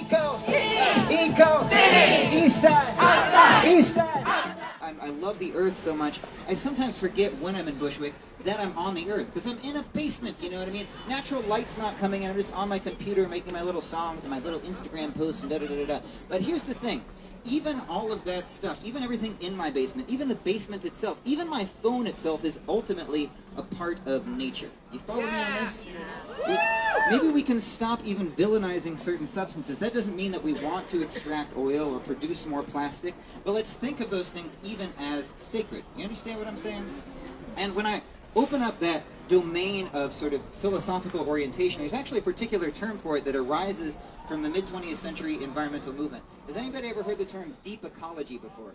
Eco, City, Eastside, outside, Eastside. I love the earth so much, I sometimes forget when I'm in Bushwick that I'm on the earth, because I'm in a basement, you know what I mean? Natural light's not coming in, I'm just on my computer making my little songs and my little Instagram posts and da-da-da-da-da. But here's the thing, even all of that stuff, even everything in my basement, even the basement itself, even my phone itself is ultimately a part of nature. You follow me on this? Maybe we can stop even villainizing certain substances. That doesn't mean that we want to extract oil or produce more plastic, but let's think of those things even as sacred. You understand what I'm saying? And when I open up that domain of sort of philosophical orientation, there's actually a particular term for it that arises from the mid-20th century environmental movement. Has anybody ever heard the term deep ecology before?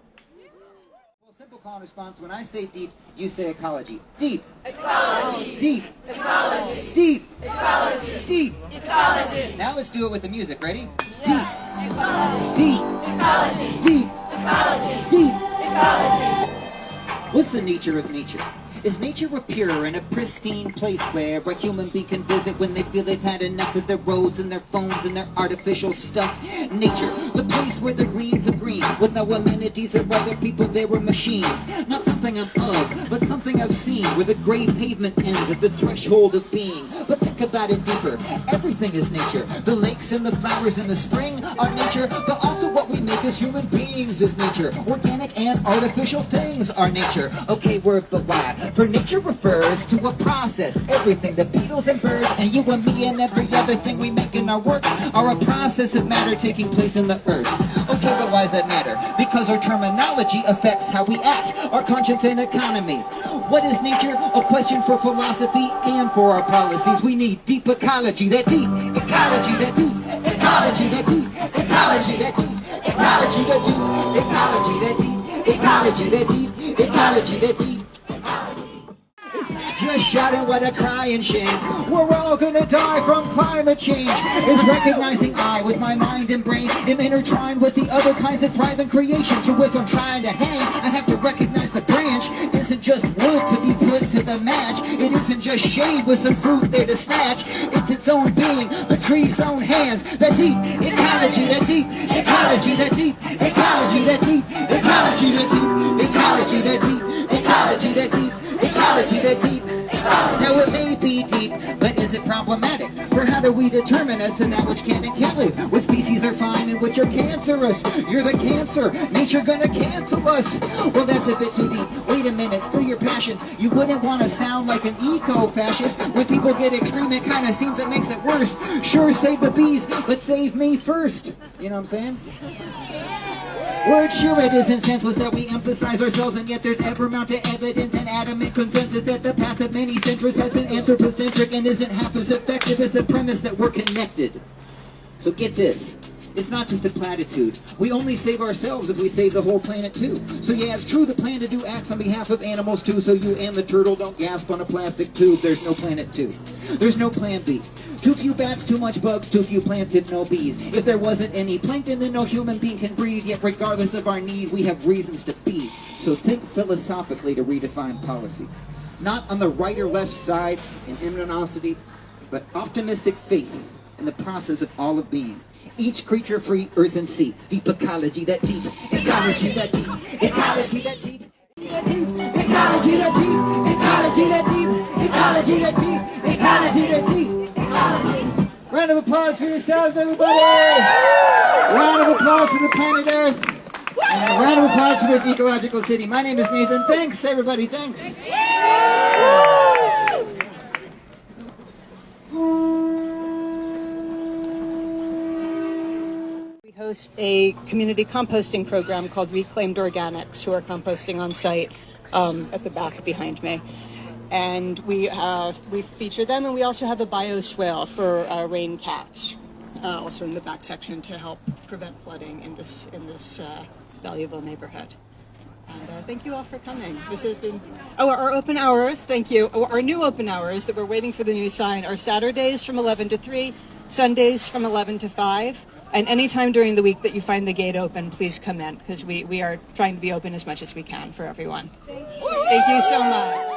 Well, simple call and response. When I say deep, you say ecology. Deep. Ecology. Deep. Ecology. Deep. Ecology. Deep. Ecology. Now let's do it with the music. Ready? Yeah. Deep. Ecology. Deep. Ecology. Deep. Ecology. Deep. Ecology. What's the nature of nature? Is nature a pure and a pristine place where a human being can visit when they feel they've had enough of their roads and their phones and their artificial stuff? Nature, the place where the greens are green, with no amenities or other people, there were machines. Not something I'm of, but something I've seen, where the gray pavement ends at the threshold of being. But think about it deeper, everything is nature. The lakes and the flowers in the spring are nature, but also what we make as human beings is nature. Organic and artificial things are nature. Okay, word, but why? For nature refers to a process. Everything, the beetles and birds, and you and me and every other thing we make in our work are a process of matter taking place in the earth. Okay, but why does that matter? Because our terminology affects how we act, our conscience and economy. What is nature? A question for philosophy and for our policies. We need deep ecology, that deep ecology, that deep ecology, that deep ecology, that deep ecology, that deep ecology, that deep ecology, that deep ecology, that deep. Just shouting what a crying shame. We're all gonna die from climate change. Is recognizing I, with my mind and brain, am intertwined with the other kinds that thrive in creation. So if I'm trying to hang, I have to recognize the branch isn't just wood to be put to the match. It isn't just shade with some fruit there to snatch. It's its own being, the tree's own hands. That deep ecology, that deep ecology, that deep ecology, that deep ecology, that deep ecology, that deep ecology, that deep ecology, that deep. Now it may be deep, but is it problematic? For how do we determine as to that which can and can't live? Which species are fine and which are cancerous? You're the cancer, nature gonna cancel us. Well, that's a bit too deep. Wait a minute, still your passions. You wouldn't want to sound like an eco-fascist. When people get extreme, it kind of seems it makes it worse. Sure, save the bees, but save me first. You know what I'm saying? Word sure it isn't senseless that we emphasize ourselves, and yet there's ever mounted evidence and adamant consensus that the path of many centuries has been anthropocentric and isn't half as effective as the premise that we're connected. So get this. It's not just a platitude. We only save ourselves if we save the whole planet too. So yeah, it's true the Plan to Do acts on behalf of animals too, so you and the turtle don't gasp on a plastic tube. There's no Planet 2. There's no Plan B. Too few bats, too much bugs, too few plants, if no bees. If there wasn't any plankton, then no human being can breathe. Yet regardless of our need, we have reasons to feed. So think philosophically to redefine policy. Not on the right or left side in immunosity, but optimistic faith in the process of all of being. Each creature free, earth and sea. Deep ecology, that deep ecology, that deep ecology, that deep ecology, that deep ecology, that deep ecology, that deep ecology, that deep ecology. Round of applause for yourselves, everybody! Round of applause for the planet Earth. And a round of applause for this ecological city. My name is Nathan. Thanks, everybody. Thanks. Host a community composting program called Reclaimed Organics, who are composting on site at the back behind me. And we feature them, and we also have a bioswale for rain cats, also in the back section to help prevent flooding in this valuable neighborhood. And thank you all for coming. This has been our open hours. Thank you. Our new open hours that we're waiting for the new sign are Saturdays from 11 to 3, Sundays from 11 to 5. And anytime during the week that you find the gate open, please come in, because we are trying to be open as much as we can for everyone. Thank you so much.